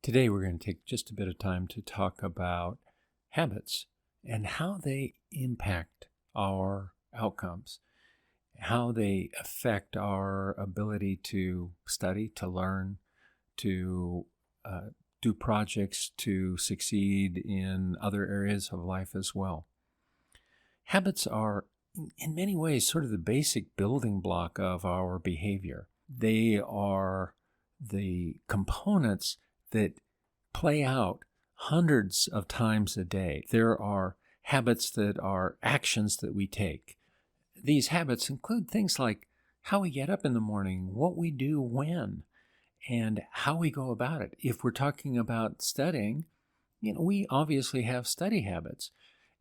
Today, we're going to take just a bit of time to talk about habits and how they impact our outcomes, how they affect our ability to study, to learn, to do projects, to succeed in other areas of life as well. Habits are, in many ways, sort of the basic building block of our behavior. They are the components that play out hundreds of times a day. There are habits that are actions that we take. These habits include things like how we get up in the morning, what we do when, and how we go about it. If we're talking about studying, we obviously have study habits,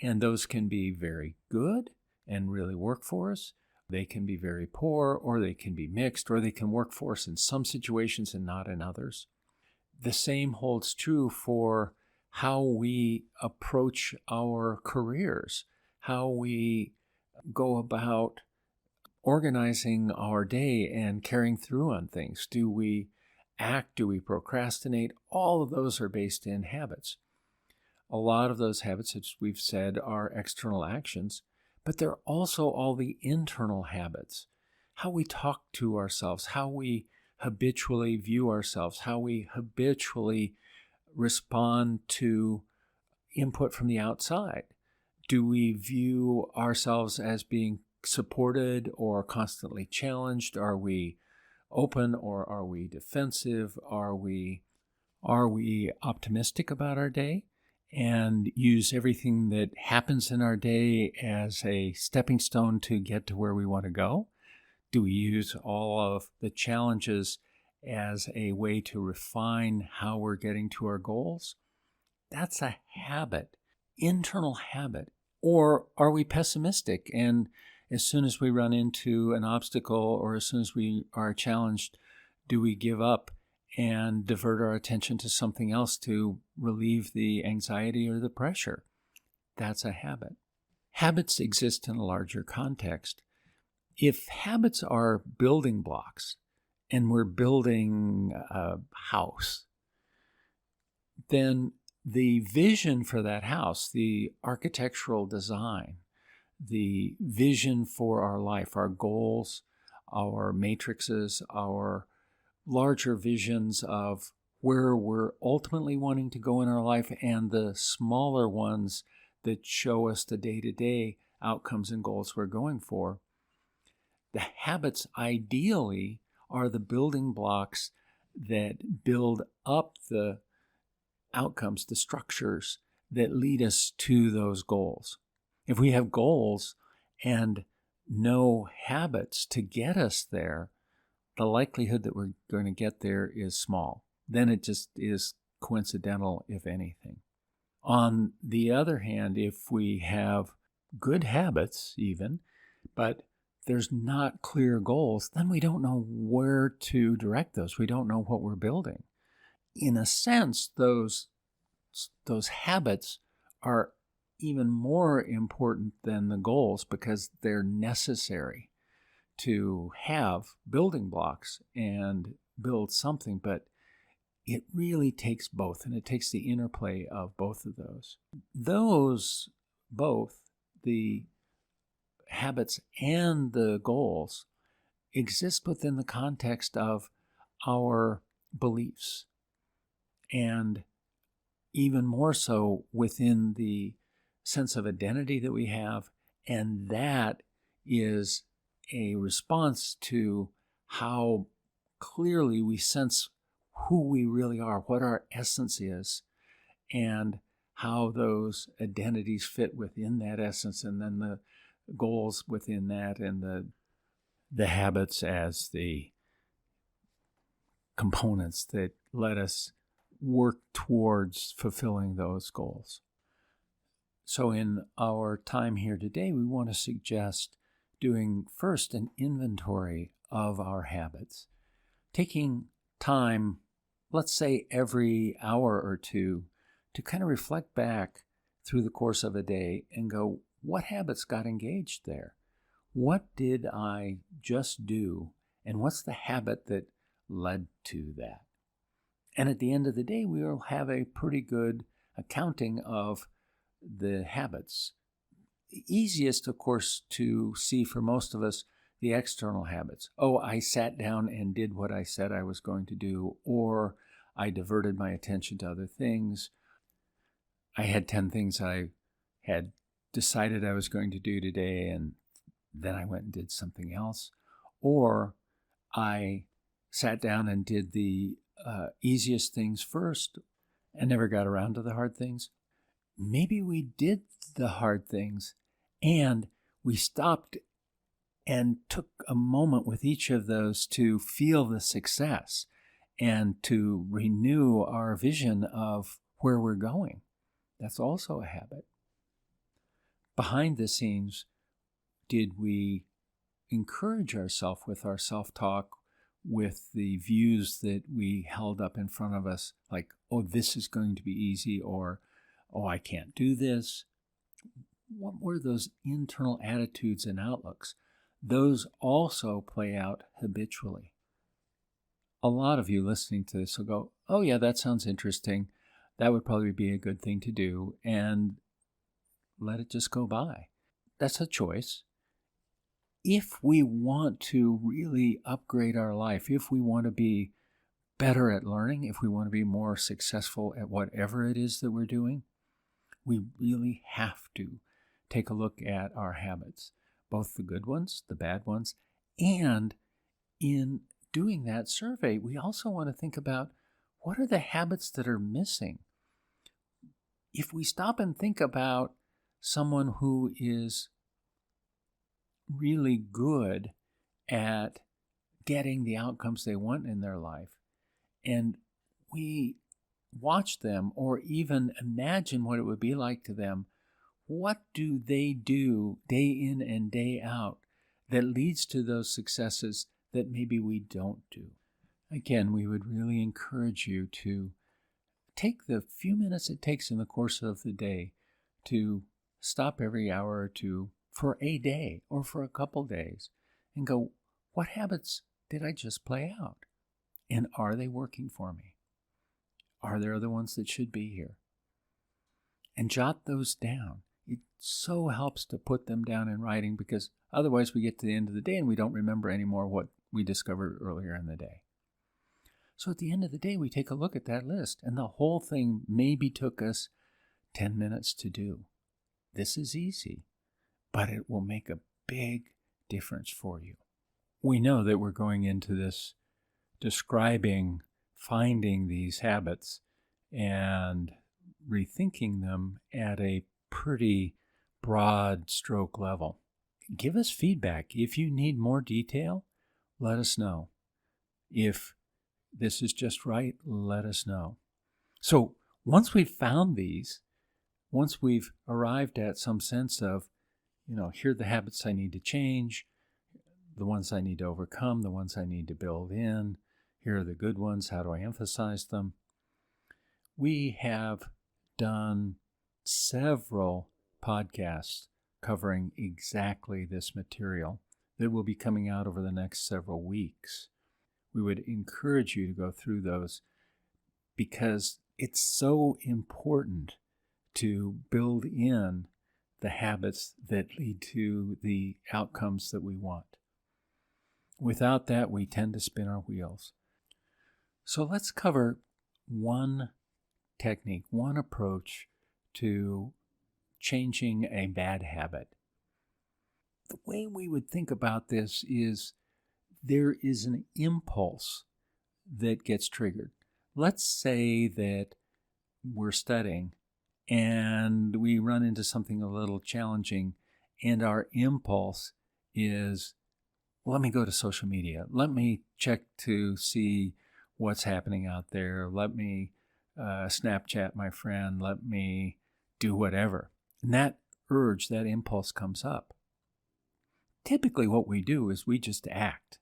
and those can be very good and really work for us. They can be very poor, or they can be mixed, or they can work for us in some situations and not in others. The same holds true for how we approach our careers, how we go about organizing our day and carrying through on things. Do we act? Do we procrastinate? All of those are based in habits. A lot of those habits, as we've said, are external actions, but they're also all the internal habits. How we talk to ourselves, how we habitually view ourselves, how we habitually respond to input from the outside. Do we view ourselves as being supported or constantly challenged? Are we open or are we defensive? Are we optimistic about our day and use everything that happens in our day as a stepping stone to get to where we want to go? Do we use all of the challenges as a way to refine how we're getting to our goals? That's a habit, internal habit. Or are we pessimistic? And as soon as we run into an obstacle or as soon as we are challenged, do we give up and divert our attention to something else to relieve the anxiety or the pressure? That's a habit. Habits exist in a larger context. If habits are building blocks and we're building a house, then the vision for that house, the architectural design, the vision for our life, our goals, our matrices, our larger visions of where we're ultimately wanting to go in our life, and the smaller ones that show us the day-to-day outcomes and goals we're going for. The habits ideally are the building blocks that build up the outcomes, the structures that lead us to those goals. If we have goals and no habits to get us there, the likelihood that we're going to get there is small. Then it just is coincidental, if anything. On the other hand, if we have good habits even, but there's not clear goals, then we don't know where to direct those. We don't know what we're building. In a sense, those habits are even more important than the goals because they're necessary to have building blocks and build something, but it really takes both, and it takes the interplay of both of those. Those, both the habits and the goals, exist within the context of our beliefs, and even more so within the sense of identity that we have, and that is a response to how clearly we sense who we really are, what our essence is, and how those identities fit within that essence, and then the goals within that, and the habits as the components that let us work towards fulfilling those goals. So in our time here today, we want to suggest doing first an inventory of our habits, taking time, let's say every hour or two, to kind of reflect back through the course of a day and go, what habits got engaged there? What did I just do? And what's the habit that led to that? And at the end of the day, we will have a pretty good accounting of the habits. The easiest, of course, to see for most of us, the external habits. Oh, I sat down and did what I said I was going to do, or I diverted my attention to other things. I had 10 things I had decided I was going to do today, and then I went and did something else. Or I sat down and did the easiest things first and never got around to the hard things. Maybe we did the hard things and we stopped and took a moment with each of those to feel the success and to renew our vision of where we're going. That's also a habit. Behind the scenes, did we encourage ourselves with our self-talk, with the views that we held up in front of us, like, oh, this is going to be easy, or, oh, I can't do this? What were those internal attitudes and outlooks? Those also play out habitually. A lot of you listening to this will go, oh yeah, that sounds interesting. That would probably be a good thing to do, and let it just go by. That's a choice. If we want to really upgrade our life, if we want to be better at learning, if we want to be more successful at whatever it is that we're doing, we really have to take a look at our habits, both the good ones, the bad ones, and in doing that survey, we also want to think about what are the habits that are missing. If we stop and think about someone who is really good at getting the outcomes they want in their life, and we watch them or even imagine what it would be like to them, what do they do day in and day out that leads to those successes that maybe we don't do? Again, we would really encourage you to take the few minutes it takes in the course of the day to stop every hour or two for a day or for a couple days and go, what habits did I just play out? And are they working for me? Are there other ones that should be here? And jot those down. It so helps to put them down in writing, because otherwise we get to the end of the day and we don't remember anymore what we discovered earlier in the day. So at the end of the day, we take a look at that list, and the whole thing maybe took us 10 minutes to do. This is easy, but it will make a big difference for you. We know that we're going into this describing, finding these habits and rethinking them at a pretty broad stroke level. Give us feedback. If you need more detail, let us know. If this is just right, let us know. So once we've found these, once we've arrived at some sense of, here are the habits I need to change, the ones I need to overcome, the ones I need to build in, here are the good ones, how do I emphasize them? We have done several podcasts covering exactly this material that will be coming out over the next several weeks. We would encourage you to go through those because it's so important to build in the habits that lead to the outcomes that we want. Without that, we tend to spin our wheels. So let's cover one technique, one approach to changing a bad habit. The way we would think about this is there is an impulse that gets triggered. Let's say that we're studying and we run into something a little challenging, and our impulse is, let me go to social media. Let me check to see what's happening out there. Let me Snapchat my friend. Let me do whatever. And that urge, that impulse comes up. Typically what we do is we just act.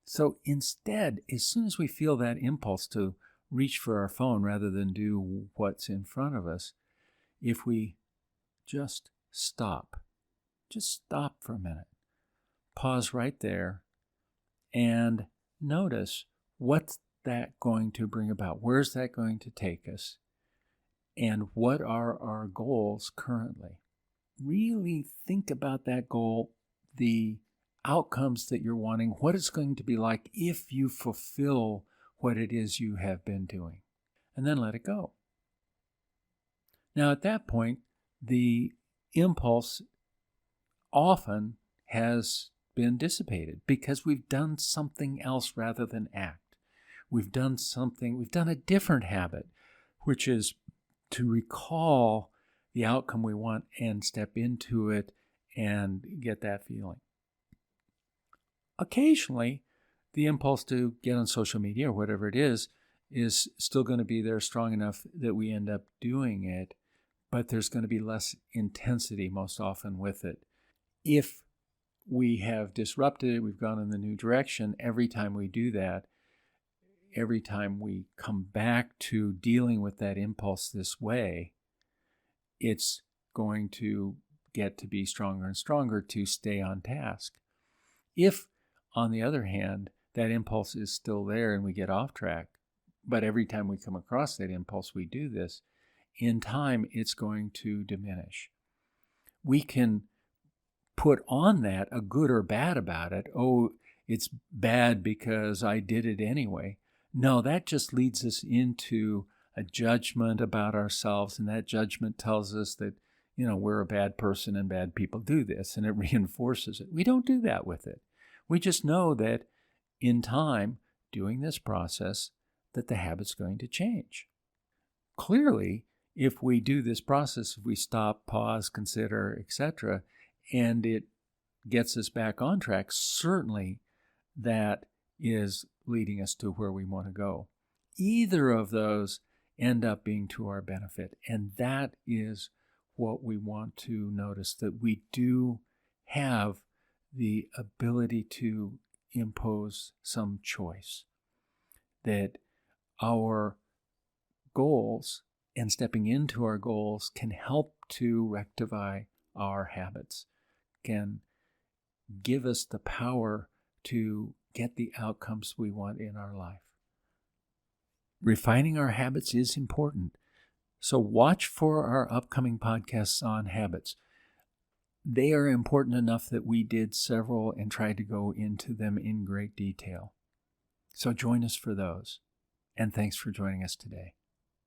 So instead, as soon as we feel that impulse to reach for our phone rather than do what's in front of us, if we just stop for a minute, pause right there, and notice what's that going to bring about? Where's that going to take us? And what are our goals currently? Really think about that goal, the outcomes that you're wanting, what it's going to be like if you fulfill what it is you have been doing, and then let it go. Now, at that point, the impulse often has been dissipated because we've done something else rather than act. We've done a different habit, which is to recall the outcome we want and step into it and get that feeling. Occasionally, the impulse to get on social media or whatever it is still going to be there strong enough that we end up doing it, but there's going to be less intensity most often with it. If we have disrupted it, we've gone in the new direction, every time we do that, every time we come back to dealing with that impulse this way, it's going to get to be stronger and stronger to stay on task. If, on the other hand, that impulse is still there and we get off track, but every time we come across that impulse, we do this, in time, it's going to diminish. We can put on that a good or bad about it. Oh, it's bad because I did it anyway. No, that just leads us into a judgment about ourselves, and that judgment tells us that, we're a bad person and bad people do this, and it reinforces it. We don't do that with it. We just know that in time, doing this process, that the habit's going to change. Clearly, if we do this process, if we stop, pause, consider, etc., and it gets us back on track, certainly that is leading us to where we want to go. Either of those end up being to our benefit, and that is what we want to notice, that we do have the ability to impose some choice, that our goals and stepping into our goals can help to rectify our habits, can give us the power to get the outcomes we want in our life. Refining our habits is important. So watch for our upcoming podcasts on habits. They are important enough that we did several and tried to go into them in great detail. So join us for those. And thanks for joining us today.